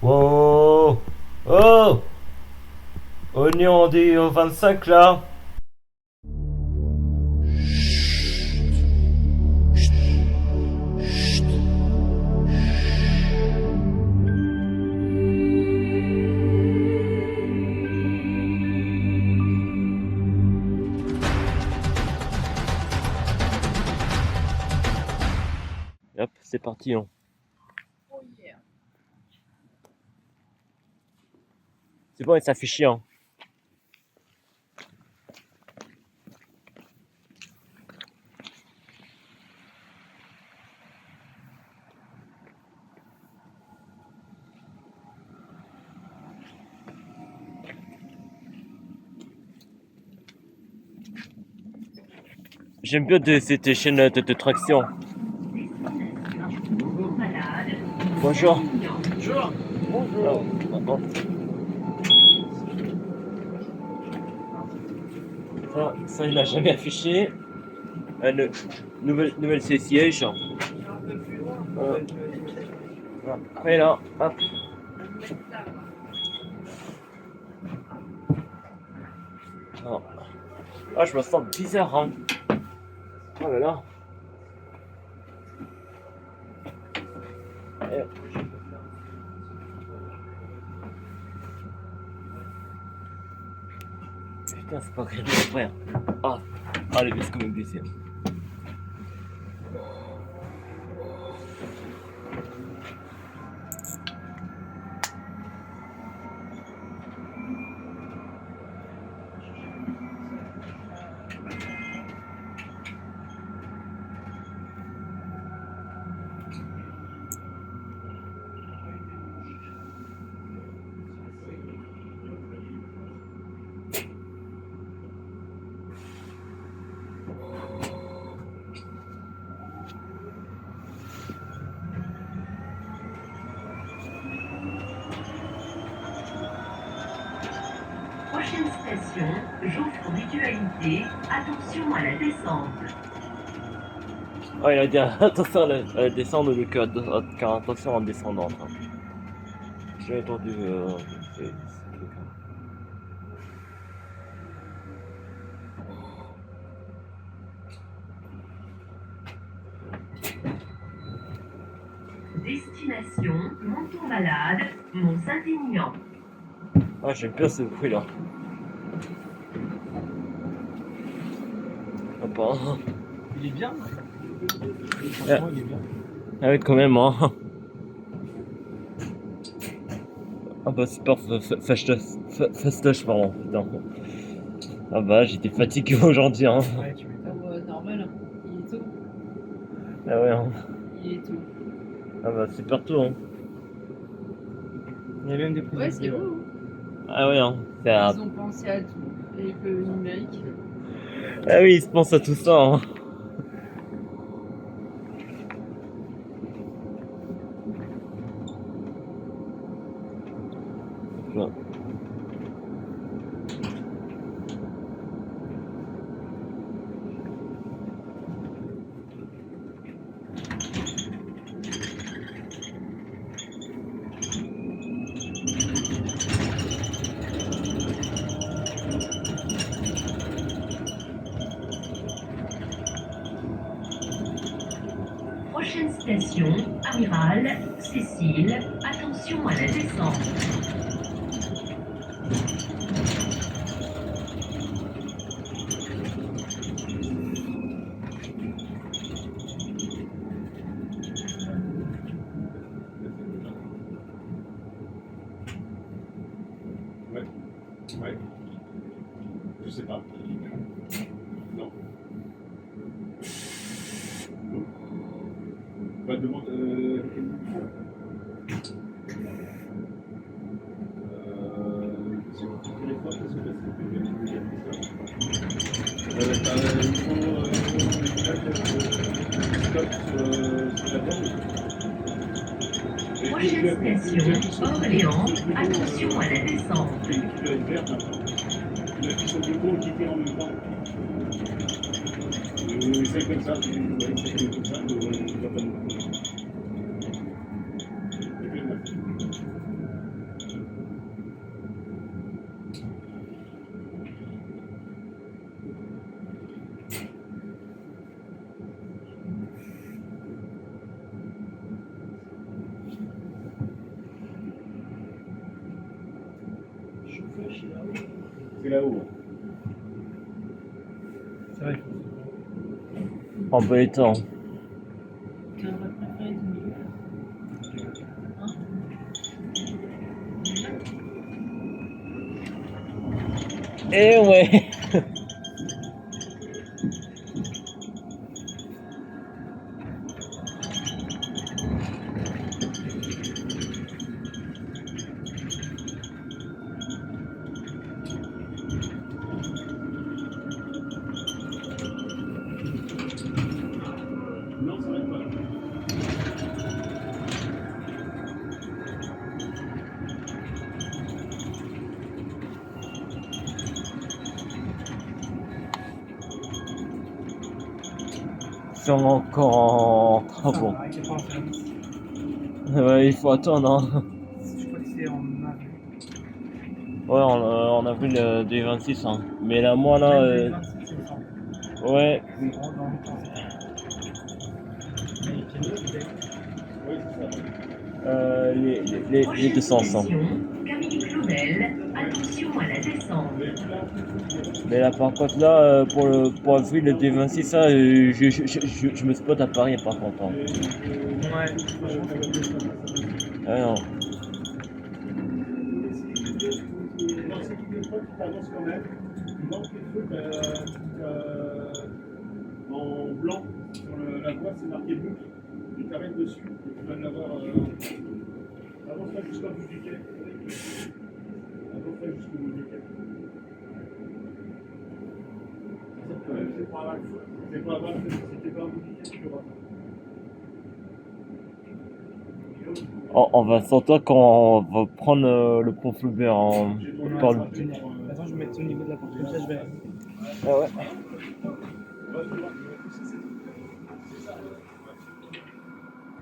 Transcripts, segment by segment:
Oh! Oh! Oignon, on dit au 25 là. Hop, c'est parti. Hein. Oh yeah. C'est bon, ça fait chiant. J'aime bien cette chaîne de traction. Bonjour. Bonjour. Oh, pardon. Ça, il n'a jamais affiché. Nouvelle c'est siège. Après là, hop. Oh. Ah, je me sens bizarre, hein. Oh là là. Et... Putain, c'est pas grave, frère. Ah, allez, laisse quand même glisser. Prochaine station, Geoffroy Mutualité, attention à la descente. Oh, il a dit attention à la descendre, le car attention en descendant. Hein. J'ai entendu. C'est Destination, Monton-Malade, Mont-Saint-Aignan. Ah, j'aime bien ce bruit là. Ah, pas. Il est bien. Ah. Franchement, il est bien. Ah oui, quand même, hein. Ah bah super fastoche, pardon, putain. Ah bah j'étais fatigué aujourd'hui, hein. Ouais, tu m'étonnes. Normal, il est tôt. Ah ouais, hein. Il est tôt. Ah bah c'est partout, hein. Il y a même des Ouais, c'est beau. Ah ouais, hein. C'est à... Ils ont pensé à tout. Avec le numérique. Ah oui, ils se pensent à tout ça, hein. Voilà. Prochaine station, Amiral, Cécile, attention à la descente. Ouais. Je sais pas. Non. Non. Pas de demande. Sur ton téléphone, parce que là, c'est plus bien. Il faut sur la borne. Prochaine station, Orléans, attention à la descente. Tu dois être vert maintenant. Il y en a qui sont deux cons qui tirent en même temps. C'est comme ça, c'est comme ça, tu vas pas là-haut. C'est vrai. En bel état. Tu as votre préféré du milieu. Eh ouais. Non, ça va pas. C'est encore en travaux. Ah, il est pas en service. Ouais, il faut attendre. Hein. Je crois que c'est en avril. Ouais, en avril 2026. Hein. Mais là, moi, là. 26, c'est le temps. Ouais. C'est grand dans le temps. Mais il y a des idées. Oui, c'est ça. Les 200 ensemble. Camille Claudel, attention à la descente. Mais là, par contre, là, pour avril 2026, ça, je me spot à Paris, par contre. Hein. Ouais, franchement, ça va être des choses. Ah non. Non, c'est tous les fois qui t'avancent quand même. Il manque les trucs en blanc. Sur la voie, c'est marqué boucle. Tu t'arrêtes dessus et tu vas l'avoir. Avance-toi jusqu'au bout du quai. Avance-toi jusqu'au bout du quai. Quand même, c'est pas mal. C'est pas mal. Si t'es pas au bout du quai, tu l'auras pas. On va sortir quand on va prendre le pont Flaubert en par le... Attends, je vais mettre au niveau de la porte, comme ça je vais. Ah ouais.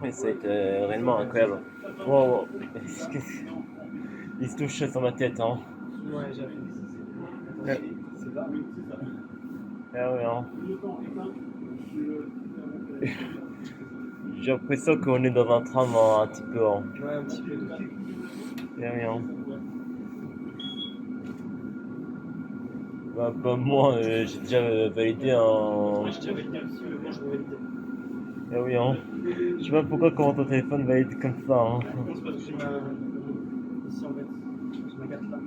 Mais ça va être réellement incroyable. Wow. Il se touche sur ma tête, hein. Ouais, j'avais. Ouais. C'est là. Ah ouais, hein. J'ai l'impression qu'on est dans un tram un petit peu, hein. Ouais, un petit peu. Ah oui, hein. Bah moi, j'ai déjà validé un... Je t'avais dit aussi, mais moi je vais valider. Ah oui, hein. Je sais pas pourquoi comment ton téléphone valide comme ça, hein. Je pense parce que j'ai ma. Ici en fait, j'ai ma carte là.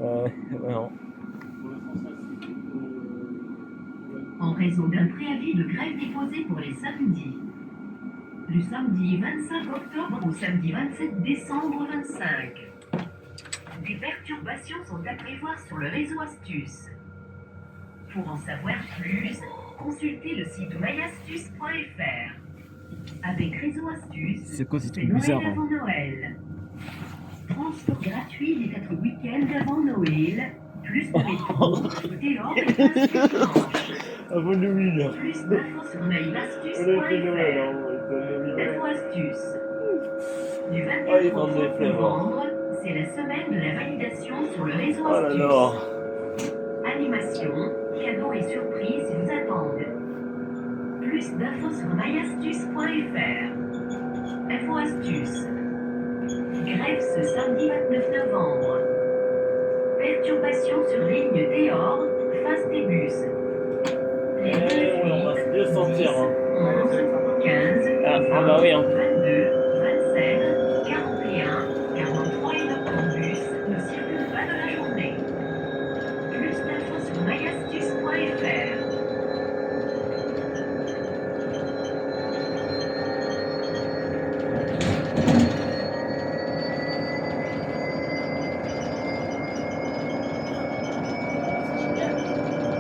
Ouais, non. En raison d'un préavis de grève déposé pour les samedis. Du samedi 25 octobre au samedi 27 décembre 25. Des perturbations sont à prévoir sur le réseau Astuce. Pour en savoir plus, consultez le site myastuce.fr. Avec Réseau Astuce, C'est quoi ces c'est trucs Noël bizarres, hein. avant Noël. Transport gratuit les 4 week-ends avant Noël, plus de métro, dès lors et Avant le 1000. plus d'infos sur mailastuce.fr. Info Astuce. Du Ah, 24 ils vendent des au 30 fleurs. novembre, c'est la semaine de la validation sur le réseau Oh là Astuce. là. Animation, cadeaux et surprises vous attendent. Plus d'infos sur myastuce.fr. Info Astuce. Grève ce samedi 29 novembre. Perturbations sur ligne Théor, face des bus. Les Ouais, on va se bien sentir, hein. 11, 15, Ah bah oui, hein. 22, 27, 41, 43 et l'autobus ne circulent pas de la journée. Plus d'infos sur myastuce.fr.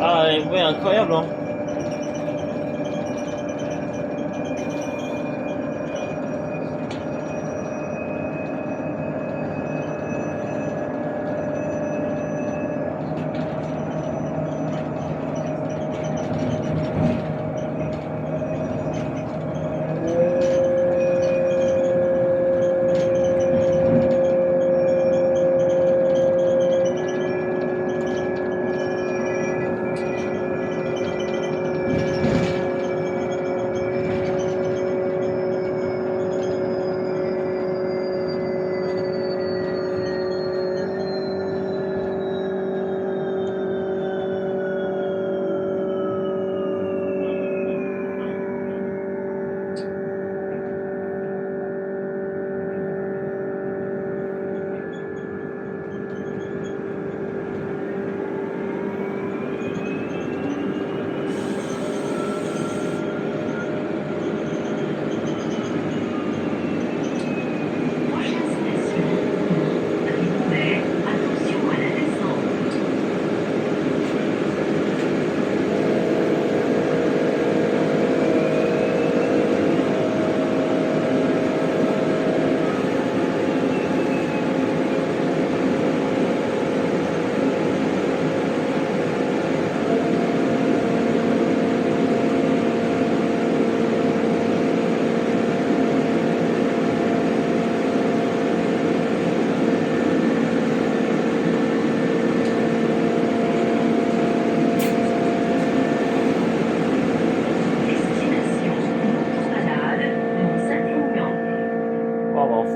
Ah ouais, incroyable, hein.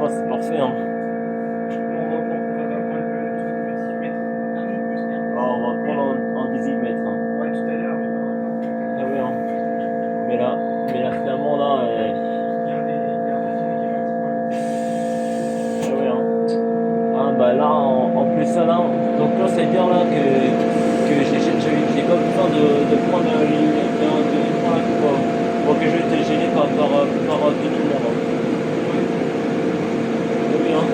fois, c'est parfait. Hein. On va prendre le truc de 10 mètres. Ah oui, je regarde. Alors, on va prendre en 18 mètres. Hein. Ouais, tout à l'heure, mais Ah oui, hein. Mais là, finalement, là, il y a un résumé qui est parti pour le ah oui, hein. Ah bah là, en plus ça là, donc là, c'est-à-dire là que j'ai pas besoin de prendre les lunettes, hein, de prendre la coupe, pour que je vais être gêné par tout le monde. Hein. Ah oui, hein.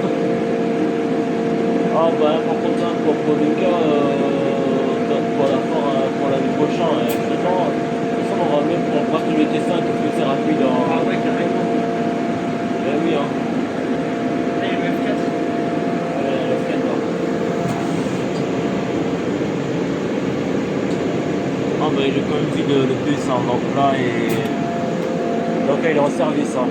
Ah bah par contre, hein, pour le cas, pour l'année prochaine, vraiment, de toute façon, on va même pour partir le T5 qui fait rapide. Hein. Ah ouais, carrément. Eh oui, hein. Là, il y a le F4. Allez, le skate, là. Ah bah j'ai quand même vu le bus, hein, donc là, donc là, il est en service. Hein.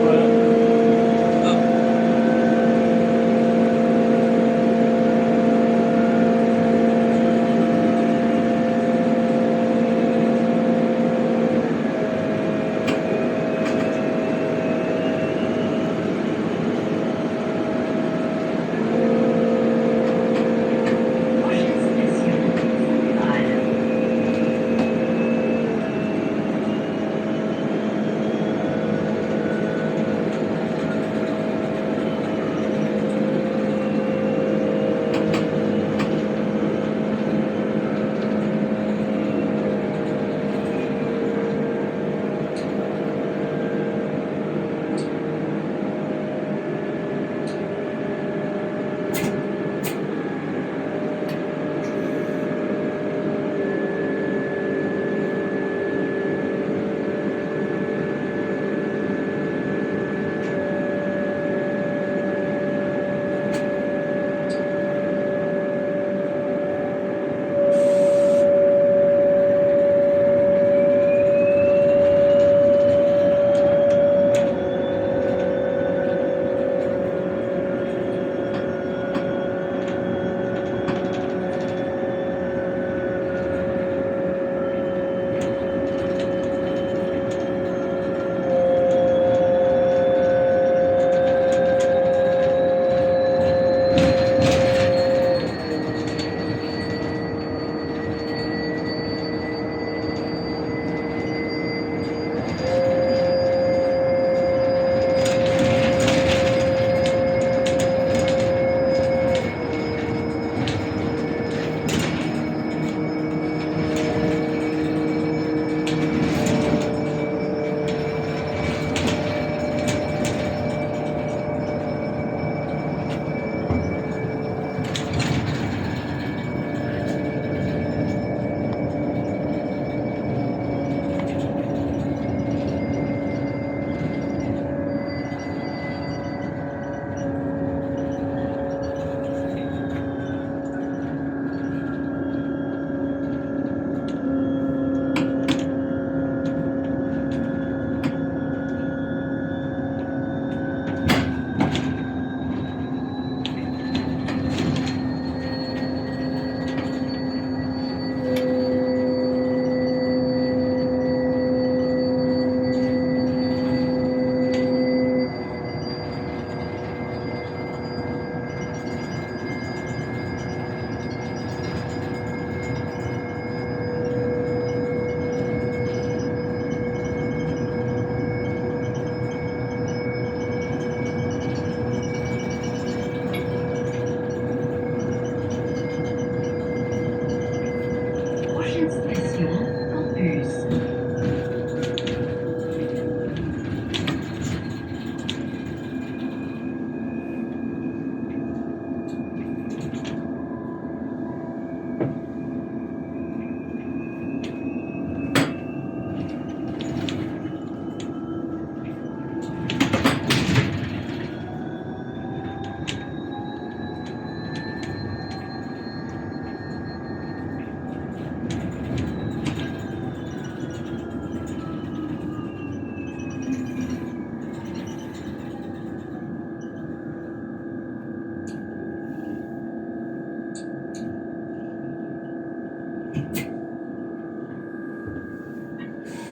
Ouais.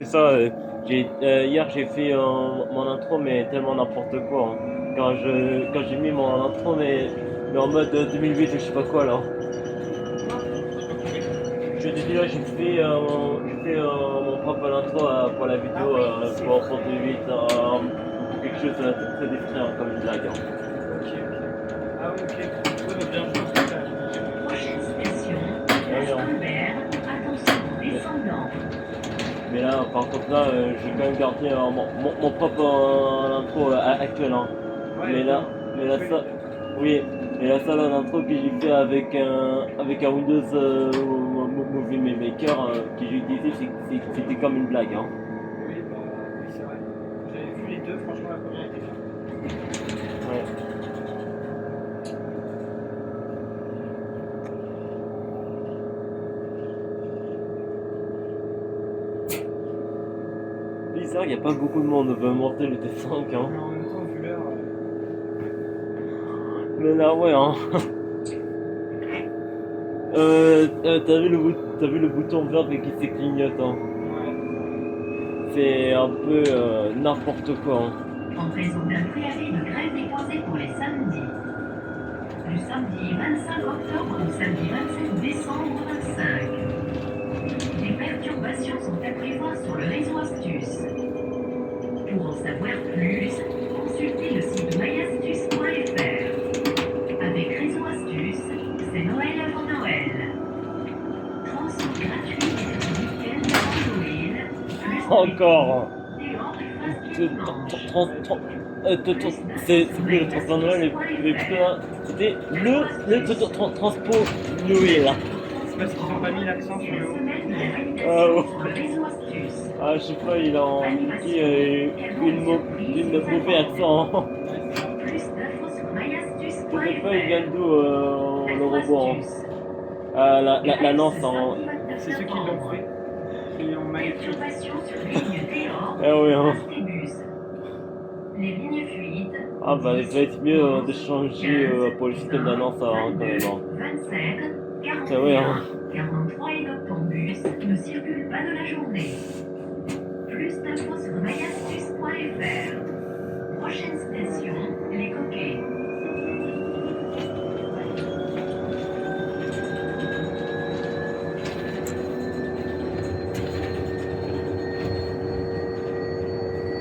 C'est ça, hier j'ai fait mon intro, mais tellement n'importe quoi. Hein. Quand j'ai mis mon intro, mais en mode 2008 ou je sais pas quoi là. Je te dis là, j'ai fait mon propre intro pour la vidéo pour 2008, pour quelque chose de très discret, hein, comme une blague. Hein. Ok, ok. Ah, ok. Ouais, mais bien joué, c'est ça. Prochaine station, Ouais, Place non. Colbert. Attention, descendant. Mais là, par contre là, j'ai quand même gardé mon propre intro actuel. Hein. Ouais, mais là ça, oui, mais là ça l'intro que j'ai fait avec un Windows Movie Maker que j'ai utilisé, c'était comme une blague. Hein. Oui, bah, oui, c'est vrai. J'avais vu les deux, franchement, la première était bien. Ouais. Bizarre, il n'y a pas beaucoup de monde veut monter le T5. Hein. Mais en même temps, vu l'heure. Mais là, ouais, hein. T'as vu le bouton vert qui s'est clignote, hein. Ouais. C'est un peu n'importe quoi. Hein. En raison d'un préavis de grève déposé pour les samedis. Du samedi 25 octobre au samedi 27 décembre 25. Des perturbations sont à prévoir sur le réseau Astuce. Pour en savoir plus, consultez le site myastuce.fr. Avec Réseau Astuce, c'est Noël avant Noël. Transport gratuit et week-end avant Noël. Encore. Plus C'est plus le transport Noël, mais plutôt là, c'était le transport Noël. C'est parce qu'ils ont pas mis l'accent sur le haut. Ah, je sais pas, il a mis une mauvais accent. Je sais pas, il vient d'où le robot. Hein. L'annonce en. C'est ceux qui l'ont fait. Qui ont magnifié. Ah oui, hein. Les lignes fluides. Ah bah, il va être mieux de changer pour le système d'annonce hein, quand même. Hein. 27, 41, Ah oui, hein. 43 et Noctambus ne circulent pas de la journée. Plus d'infos sur myastuce.fr. Prochaine station, les Coquets.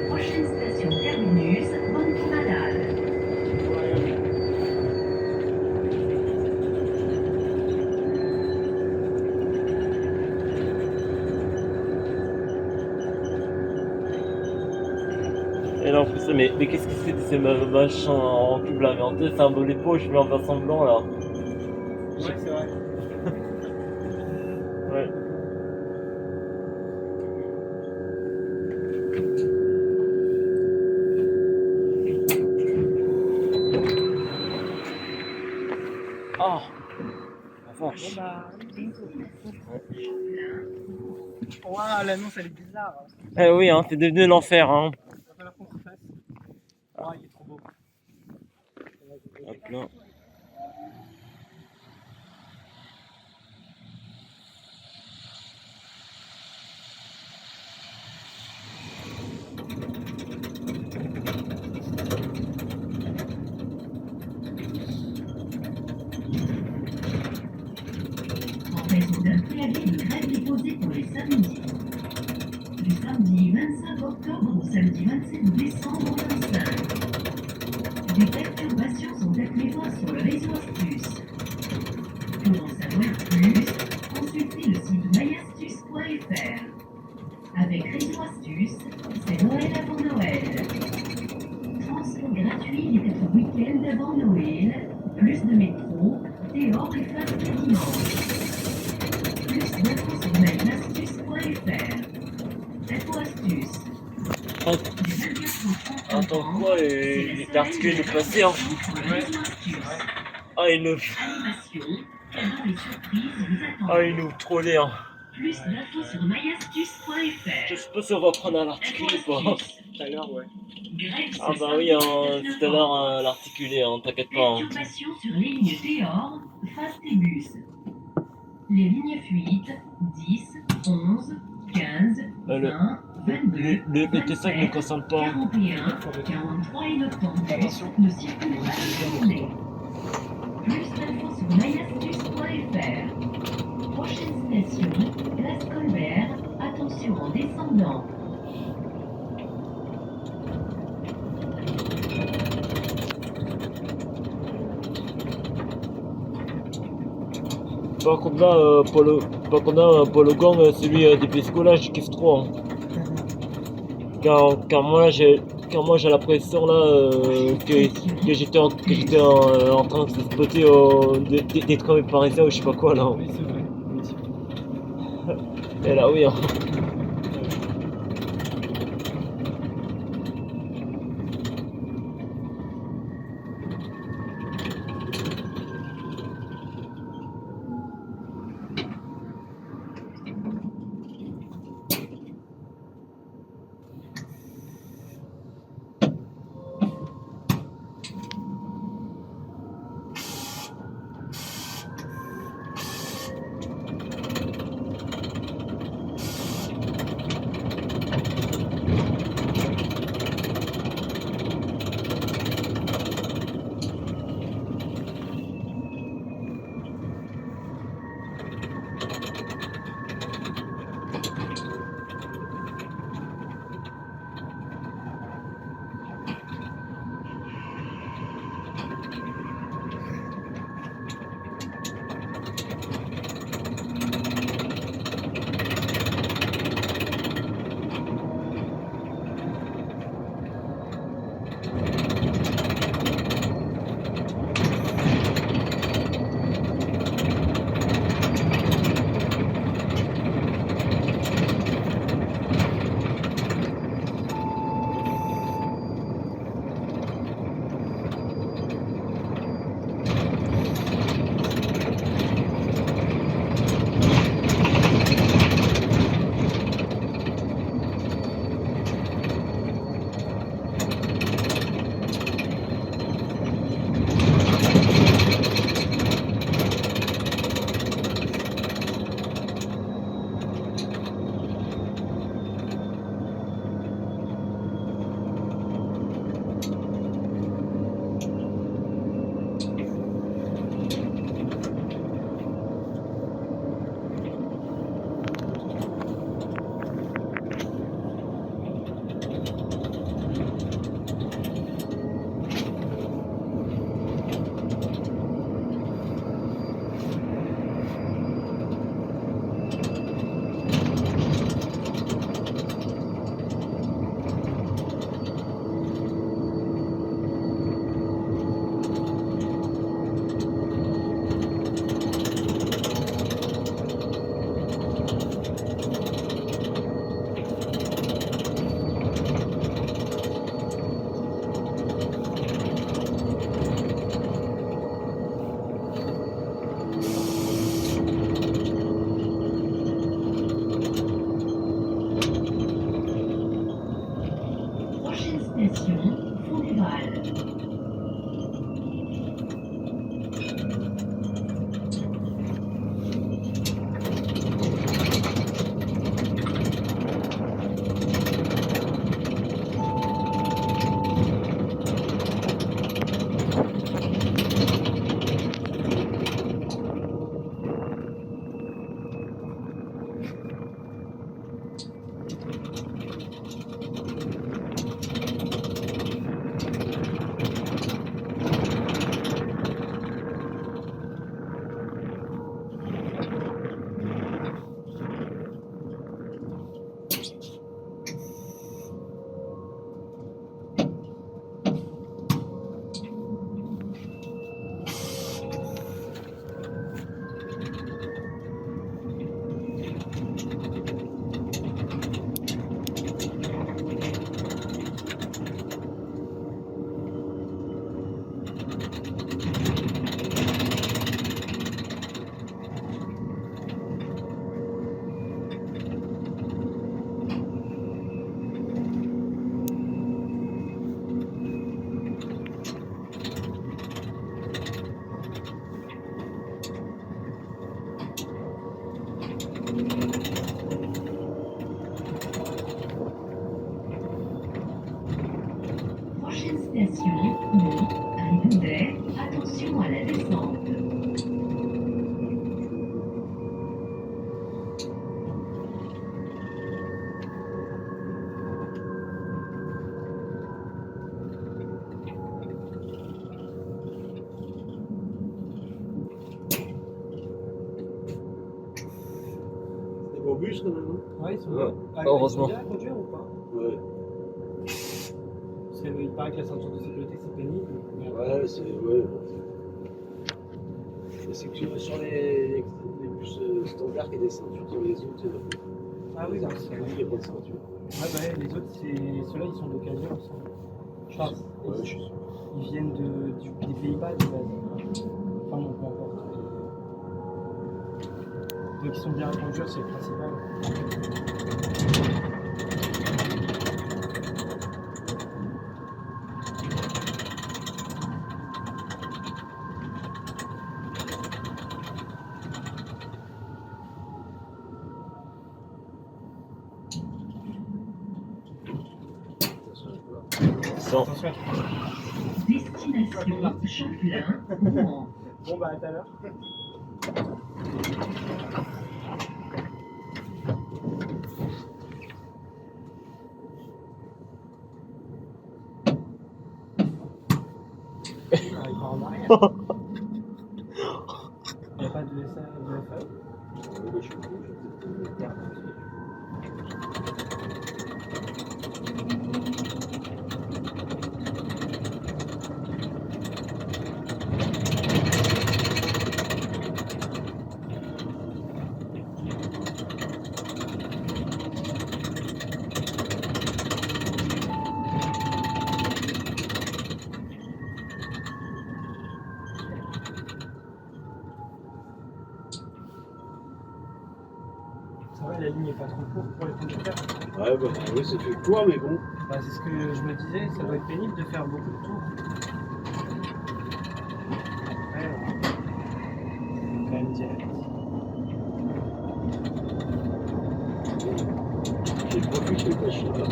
Prochaine station terminus, Banque Malade. Et là en plus, mais qu'est-ce que c'est de ces machins en cube là? Mais en tête, c'est un bonnet de peau, je mets en versant blanc là. Ouais, c'est vrai. Ouais. Oh la vache. Waouh, l'annonce elle est bizarre. Eh oui, hein, c'est devenu l'enfer. Hein. Il va falloir qu'on refasse. Waouh, il est trop beau. Hop là. En raison d'un préavis de grève déposé pour les samedis. Du samedi 25 octobre au samedi 27 décembre 25. Des perturbations sont à prévoir sur le réseau Astuce. Pour en savoir plus, consultez le site myastuce.fr. Avec Réseau Astuce, c'est Noël avant Noël. Transport gratuit les 4 week-ends avant Noël, plus de métro, dehors et fast le dimanche. Plus d'infos sur myastuce.fr. Info Astuce. Attends quoi, l'article est passé hein. Ah il nous. Ah il nous trollait hein. Plus d'infos sur myastuce.fr. Je sais pas si on va prendre un articulé ou pas. Tout à l'heure, ouais. Ah bah oui, hein, tout à l'heure l'articulé, hein, t'inquiète pas. Hein. Perturbation sur les lignes Théor, Fast et Bus. Les lignes fluides 10, 11, 15, 20, 22, Le T5 ne consomme pas. 41, 43 et le temps Attention. ne circule pas cette journée. Plus d'infos sur myastus.fr. Prochaine station, Place Colbert, attention en descendant. Par contre là, pour le gong, celui des Pisco là, je kiffe trop. Hein. Car moi j'ai l'impression là que j'étais en train de spotter des tramways parisiens ou je sais pas quoi là. Oui, c'est vrai. Effectivement. Et là oui. Hein. bus quand même. Hein. Ouais, ils sont Ouais. bien. Ah, Heureusement. Ils sont bien à conduire ou pas? Ouais. Parce qu'il paraît que la ceinture de sécurité c'est pénible. Mais après, Ouais, c'est. Ouais. Et c'est que sur les bus standards, il y a des ceintures, sur les autres, Ah oui, les bah, articles, il n'y a pas de ceinture. ouais, bah, les autres, ceux-là ils sont d'occasion. Ils sont... Enfin, Ouais, je suis sûr. ils viennent des Pays-Bas de base. Enfin bon, peu importe. Donc ils sont bien à conduire, c'est le principal. Sans. Attention. Destination Champlain, Rouen. Bon bah à tout à l'heure. Ah, il part en arrière. Il n'y a pas de FA. Ouais, je suis con, je vais peut-être garder. Ça va, la ligne n'est pas trop courte pour les conducteurs. Ouais, bah oui, ça fait court, mais bon. Bah, c'est ce que je me disais, ça doit être pénible de faire beaucoup de tours. Ouais, c'est quand même direct. J'ai le profil, je fais pas chier là.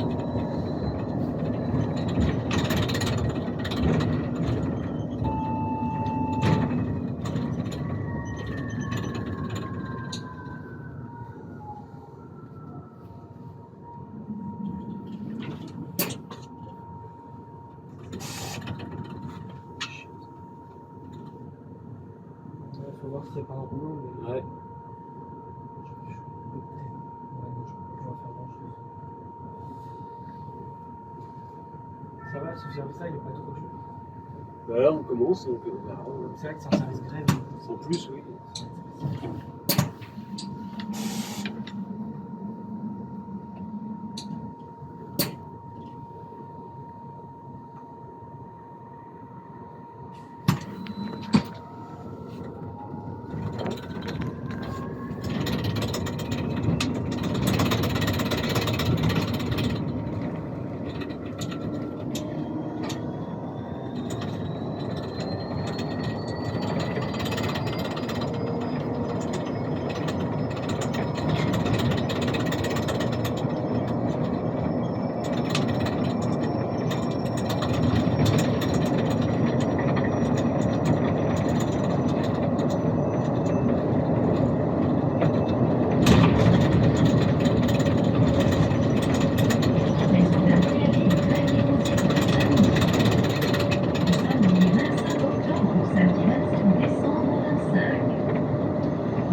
Il faut voir s'il n'y a pas un rouleau, mais Ouais. je vais pas faire grand chose. Ça va, ce service là il n'est pas trop dur. Bah là, on commence, donc on verra. C'est vrai que c'est un service grève. En plus, oui.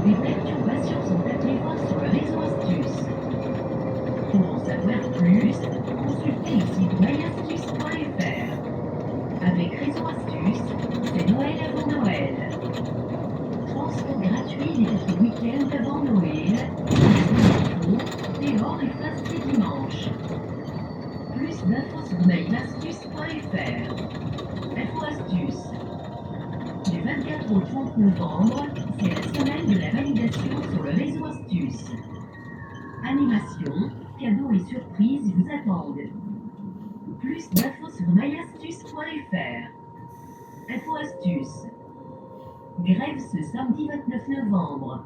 Des perturbations sont à prévoir sur le réseau Astuce. Pour en savoir plus, consultez le site myastuce.fr. Avec Réseau Astuce, c'est Noël avant Noël. Transport gratuit les week-ends avant Noël. Dehors et face les dimanches. Plus d'infos sur mailastuce.fr. Info Astuce. Du 24 au 30 novembre, c'est la semaine de la validation sur le réseau Astuce. Animation, cadeaux et surprises vous attendent. Plus d'infos sur myastuce.fr. Info Astuce. Grève ce samedi 29 novembre.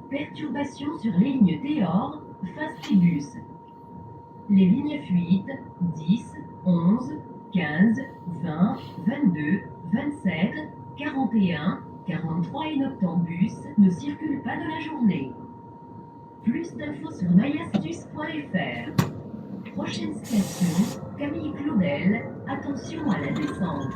Perturbations sur les lignes Théor, Fastibus. Les lignes fuites 10, 11, 15, 20, 22, 27, 41, 43 et Noctambus ne circulent pas de la journée. Plus d'infos sur myastuce.fr. Prochaine station, Camille Claudel, attention à la descente.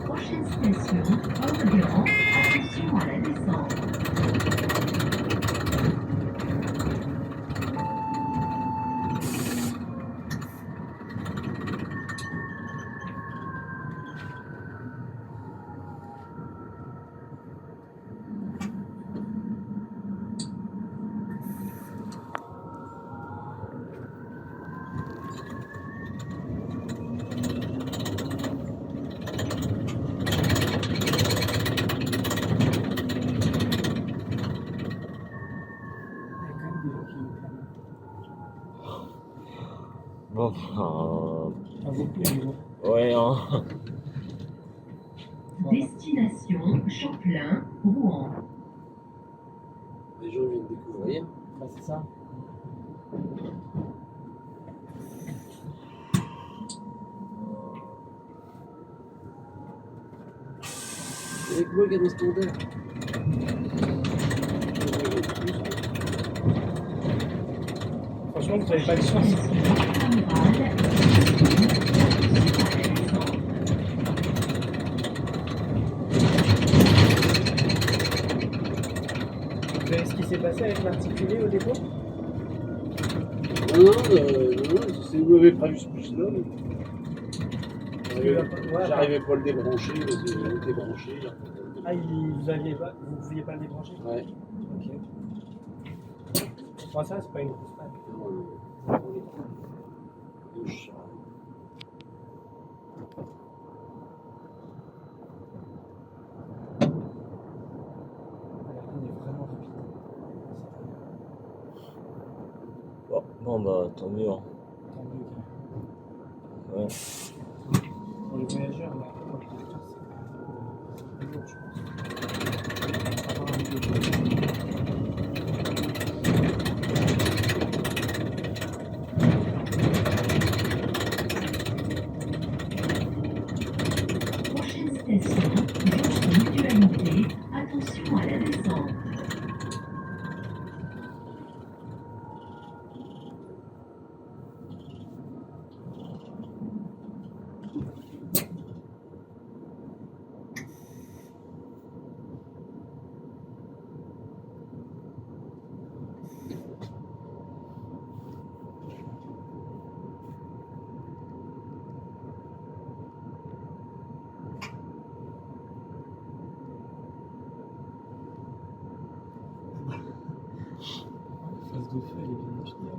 Prochaine station, Orléans. Attention à la descente. Il y a quand même des gens qui me prennent. Bon, Enfin, beaucoup, mais bon. ouais, hein. Destination Champlain, Rouen. Les gens viennent découvrir. Bah, c'est ça. C'est avec moi qui a des standards. Franchement, vous n'avez pas de chance. Vous savez ce qui s'est passé avec l'articulé au dépôt? Non, c'est vous m'avez prévu ce plus-là. Ouais, J'arrivais pas à le débrancher, le débrancher. Ah, vous pouviez pas le débrancher? Ouais. Ok. Bon, ça, c'est pas une grosse panne. Gauche. Il est vraiment rapide. Bon, bah, tant mieux. Hein. Tant mieux, quand même. Ouais. Pour les voyageurs, là, pour les voyageurs, c'est plus lourd, je pense. Ça va avoir un peu de- Prochaine station, Georges Mutualité. Attention à la descente. Phase de feu, elle est bien étudiée.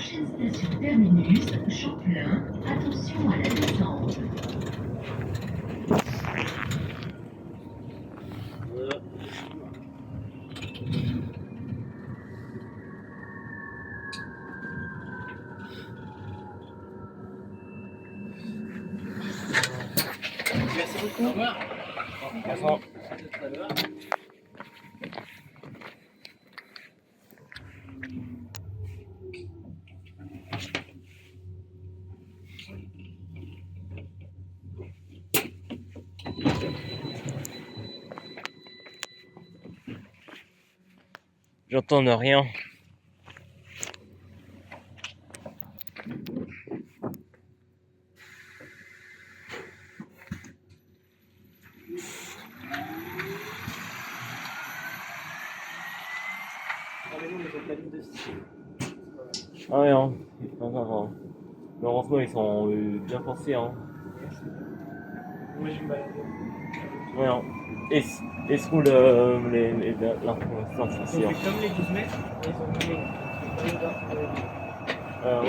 Prochaine station terminus, Champlain. Attention à la descente. Voilà. Merci beaucoup. Au revoir. Au revoir. À tout à l'heure. J'entends rien. Ah ouais, hein. Pas grave, hein. Mais heureusement, ils sont bien pensés, hein. Moi, je vais me balader. Ouais, hein. Et se roule l'information Ils ici, ont hein. fait comme les 12 mètres, et ils ont mis les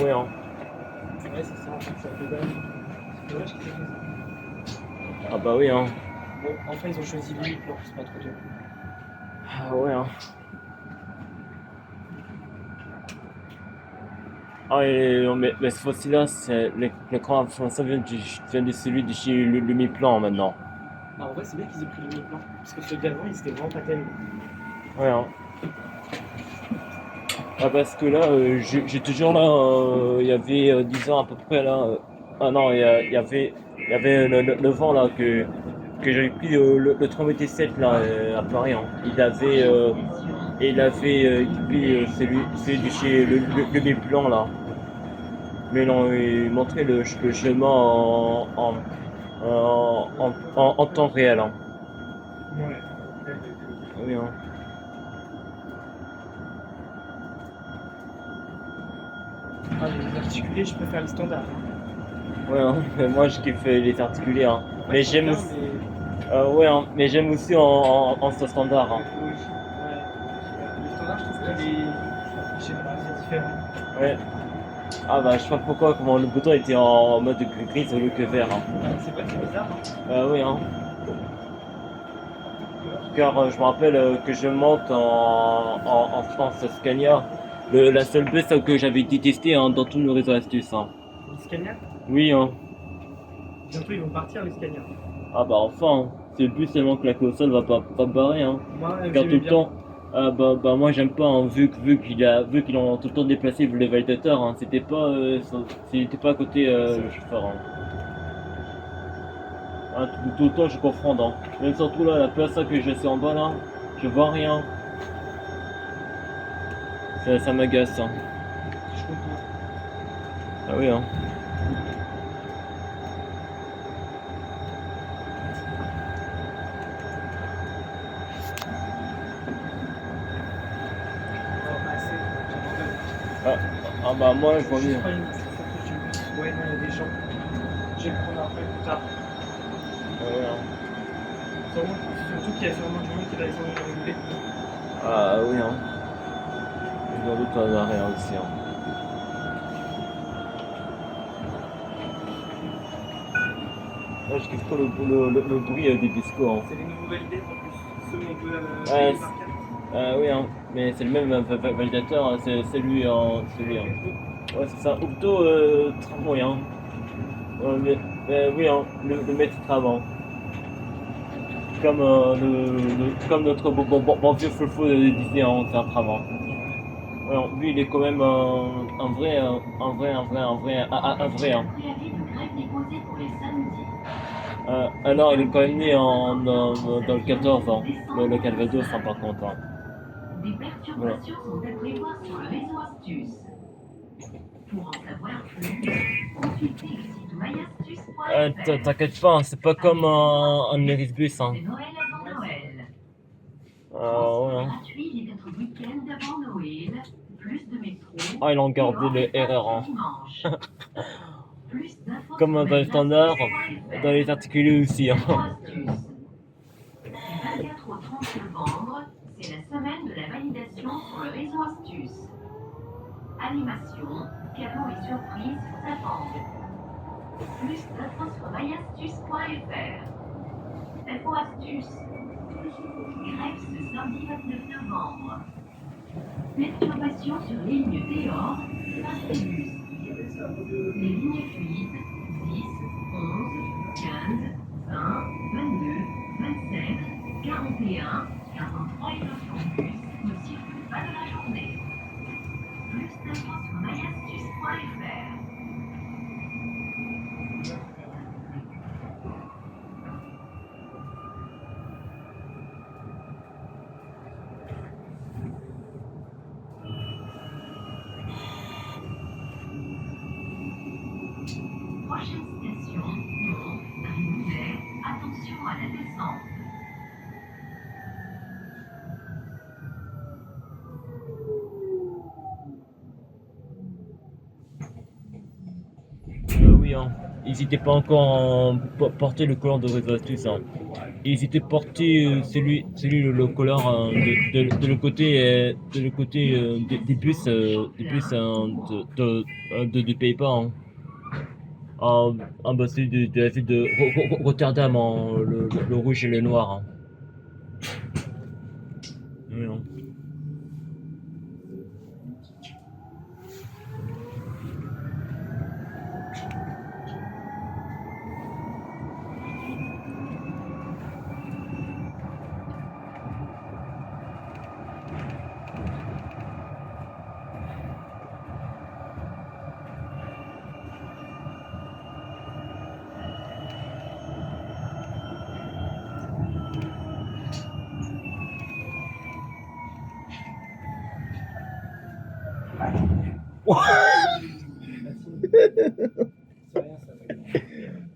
Ouais, hein. Ouais, c'est ça, en fait, ça fait dommage. C'est dommage qu'ils aient fait ça. Ah bah oui, hein. Bon, enfin, ils ont choisi lui, plan, c'est pas trop dur. Ah ouais, hein. Ah, mais ce fois-ci-là, l'écran information vient de celui de chez le Mi-Plan maintenant. Ah, en vrai, c'est bien qu'ils aient pris le mi-plan, parce que celui d'avant, il s'était vraiment pas terrible. Ouais, hein. Ah, parce que là, j'ai toujours là, il y avait 10 ans à peu près là. Ah non, il y avait le vent là que j'avais pris le 3,7 là à Paris. Hein. Il avait pris celui de chez le Mi-Plan là. Mais non, il montrait le chemin en temps réel. Hein. Ouais. Oui, hein. Ah, les articulés, je peux faire les standards. Ouais, hein. Mais moi je kiffe les articulés. Hein. Mais j'aime Bien, aussi, mais... ouais, hein. Mais j'aime aussi en standard. Hein. Oui. Ouais. Le standard, je trouve qu'il est... Je sais pas, c'est différent. Ouais. Ah bah je sais pas pourquoi comment le bouton était en mode gris au lieu que vert. Hein. C'est vrai que c'est bizarre, hein. Oui, hein. Car je me rappelle que je monte en France Scania. La seule bus que j'avais détestée hein, dans tout le réseau astuce. Hein. Les Scania, Oui, hein. bientôt ils vont partir, les Scania. Ah bah enfin, hein. C'est le bus tellement claqué au sol va pas barrer. Hein. Moi, Car tout j'aimais le bien. temps, bah moi j'aime pas hein, vu qu'ils ont tout le temps déplacé le validateur. Hein. C'était pas à côté le chauffeur. Hein. Hein, tout le temps je confonds. Hein. Même surtout là la place là, que je suis en bas là, je vois rien. Ça m'agace. Hein. Je comprends. Ah oui hein. Oh, bah, j'abandonne. Ah bah moi je vois Je bien. prends une petite photo du bus. Ouais, non, il y a des gens. Je vais le prendre après, plus tard. Ah ouais, hein. Surtout qu'il y a sûrement du monde qui va essayer de rigoler. Ah oui hein. Je dois doute à rien aussi. Hein. Là, je kiffe trop le bruit des biscots. Hein. C'est les nouveaux validés en plus. Ceux où on peut Ouais, payer par carte. Oui, hein. Mais c'est le même validateur, hein. C'est lui. Hein. Celui, hein. Ouais, c'est ça. Octo tramway. Hein. Mais oui, hein. Le maître tram. Comme, comme notre bon vieux Fofo disait, hein, c'est un tram. Hein. Alors, lui, il est quand même un vrai. Hein. Préavis de grève déposé pour les samedis. Alors, il est quand même né dans le 14 ans, le Calvados, hein, par contre. Hein. Des perturbations sont à prévoir sur le réseau Astuce. Pour en savoir plus, consultez le site myastuce.fr. T'inquiète pas, hein, c'est pas comme un Erisbus. Hein. C'est Noël avant Noël. Ouais, Transport hein. gratuit les 4 week-ends avant Noël. Plus de métro. Ah, ils ont gardé le RR. Hein. Dimanche. Plus d'infos Comme sur dans les standards, myastuce.fr. dans les articulés aussi. Hein. Astuce. Du 24 au 30 novembre, c'est la semaine de la validation sur le réseau Astuce. Animation, cadeau et surprise vous attendent. Plus d'infos sur myastuce.fr. Info astuce. Grève ce samedi 29 novembre. Perturbation sur ligne Théor, Patribus. Les lignes fluides 10, 11, 15, 20, 22, 27, 41, 43 et 92 ne circulent pas de la journée. Plus d'infos sur myastuce.fr. Prochaine station, Mont, Rivière, attention à la descente. Oui, hein. Ils n'étaient pas encore porté le collant de Résatus. Hein. Ils étaient portés le collant de le côté, des bus, de Pays-Bas. Hein. Bah, celui de la ville de Rotterdam, hein, le rouge et le noir. Hein. Oui, hein.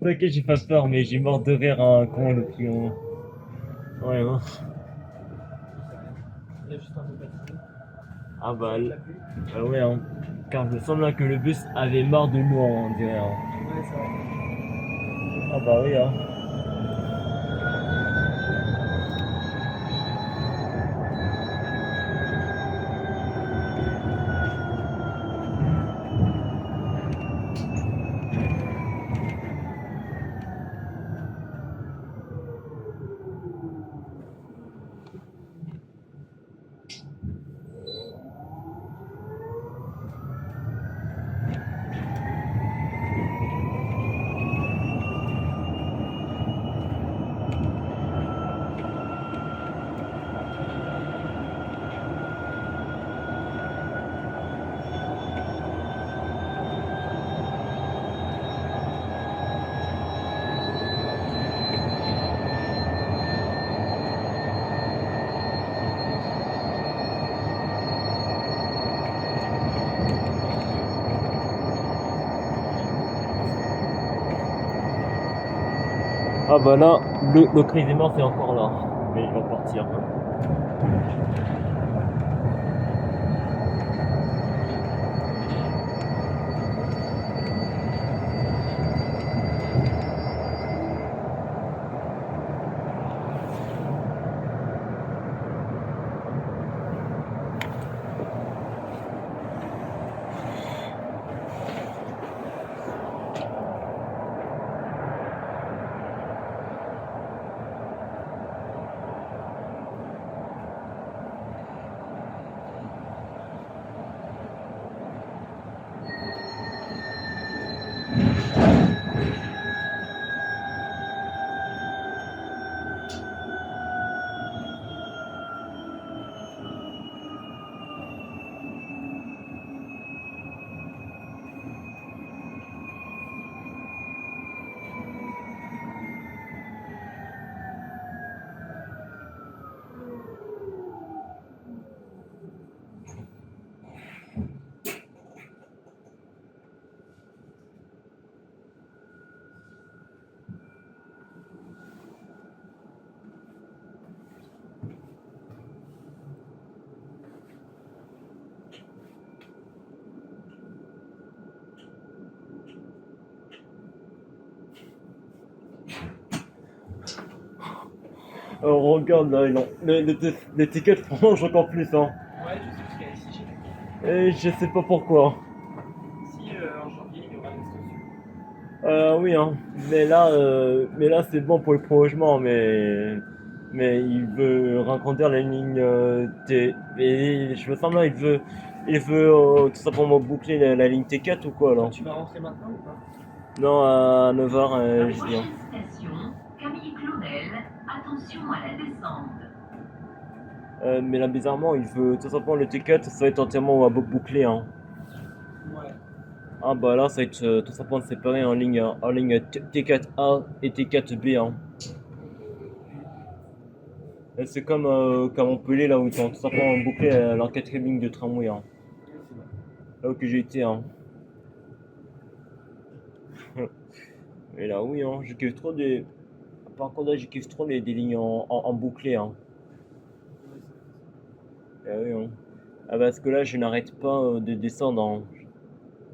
Ok, j'ai pas peur, mais j'ai mort de rire hein, quand le pion. Ouais, hein. Il y a juste un peu fatigué. Ah bah, ouais, hein. Car il me semble là que le bus avait marre de nous, hein, on dirait. Hein. Ouais, c'est vrai. Ah bah oui, hein. Ah bah là, le cri des morts c'est encore là. Mais il va partir. Regarde là, l'étiquette prolonge encore plus. Hein. Ouais, je sais ce qu'il y a ici chez nous. Je sais pas pourquoi. Si en janvier, il y aura une extension. Oui, hein. Mais là c'est bon pour le prolongement, mais il veut rencontrer la ligne T. Et je me semble là, il veut tout simplement boucler la ligne T4 ou quoi là? Tu vas rentrer maintenant ou pas? Non, à 9h, je dis. Prochaine station, Camille Claudel. Attention à la descente. Mais là bizarrement, il veut tout simplement le T4, ça va être entièrement bouclé, hein. Ouais. Ah bah là, ça va être tout simplement séparé en ligne T4A et T4B, hein. Et c'est comme qu'à Montpellier, là où ils ont tout simplement bouclé leur quatrième ligne de tramway, hein. Là où que j'ai été, hein. Et là, oui, hein, je kiffe trop des... Par contre, là, je kiffe trop des lignes en bouclé, hein. Ah oui, hein. Ah, parce que là, je n'arrête pas de descendre, hein.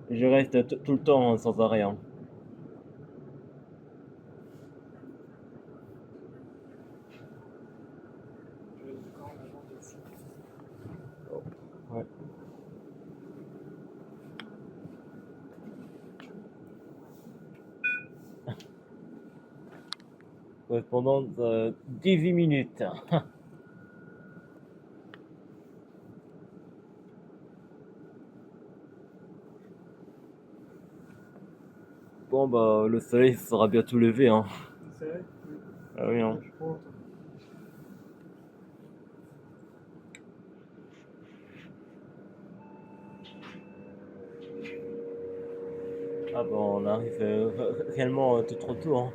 Je reste tout le temps hein, sans arrêt, hein. Ouais. Correspondant 18 minutes. Bon bah le soleil sera bientôt levé, hein. C'est vrai? Ah oui, hein. Je crois. Ah bah on arrive réellement tout trop tôt, hein.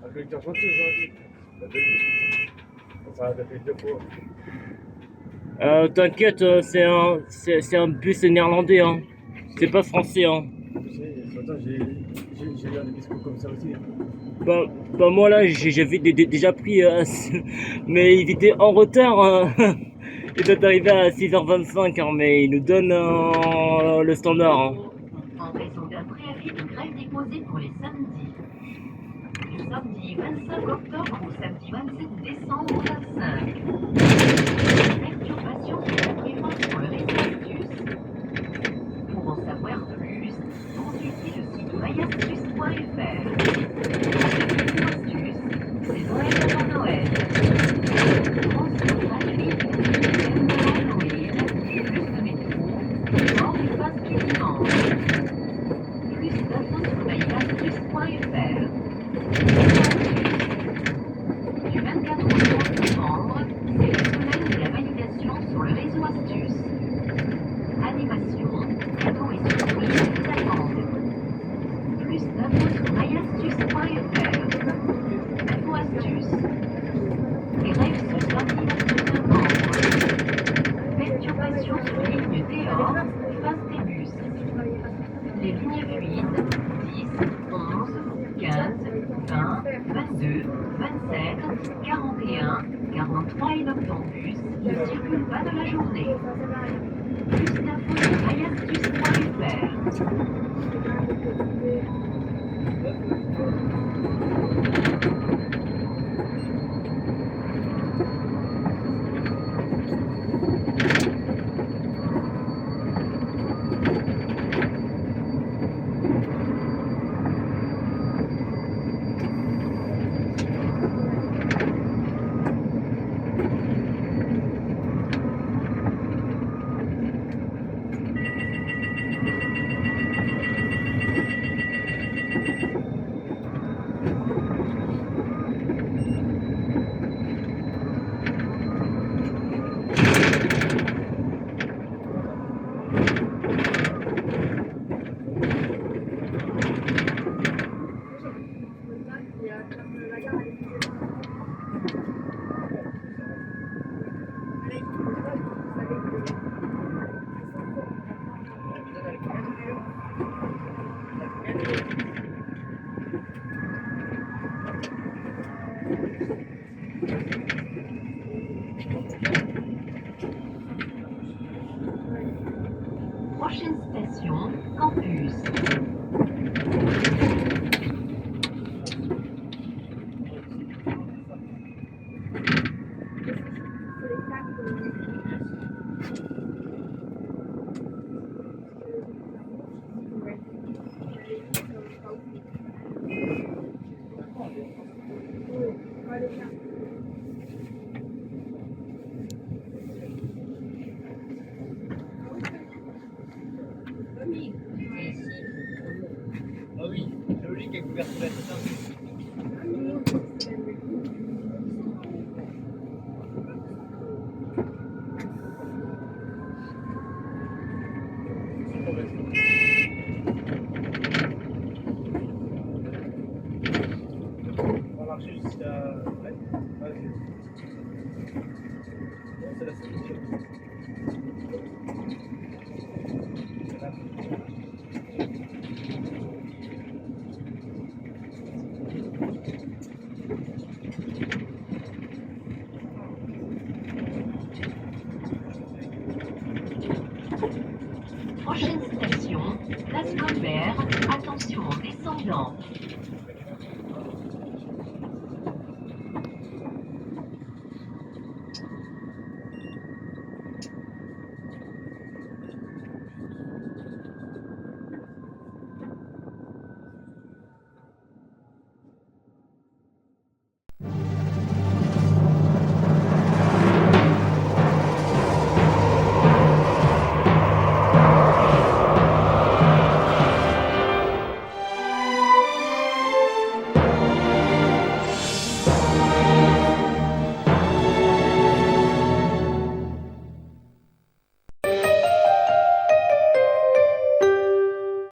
Avec ta voiture aujourd'hui. Ça a fait 2 fois. T'inquiète, c'est un bus néerlandais, hein. C'est pas français, hein. Tu sais, ce matin, j'ai eu un discours comme ça aussi. Hein. Bah moi là, j'avais déjà pris, mais il était en retard, hein. Il doit arriver à 6h25, hein, mais il nous donne le standard, hein. En raison d'un préavis de grève déposé pour les samedis. Du samedi 25 octobre au samedi 27 décembre 25. Perturbations sont prévues sur le ne circule pas de la journée. Plus d'infos sur ayastus.fr. Prochaine station, campus. Ah oui, joli avec couverture. On va marcher jusqu'à. Ouais, vas-y. C'est la solution. C'est là. Prochaine station, place Colbert. Attention en descendant.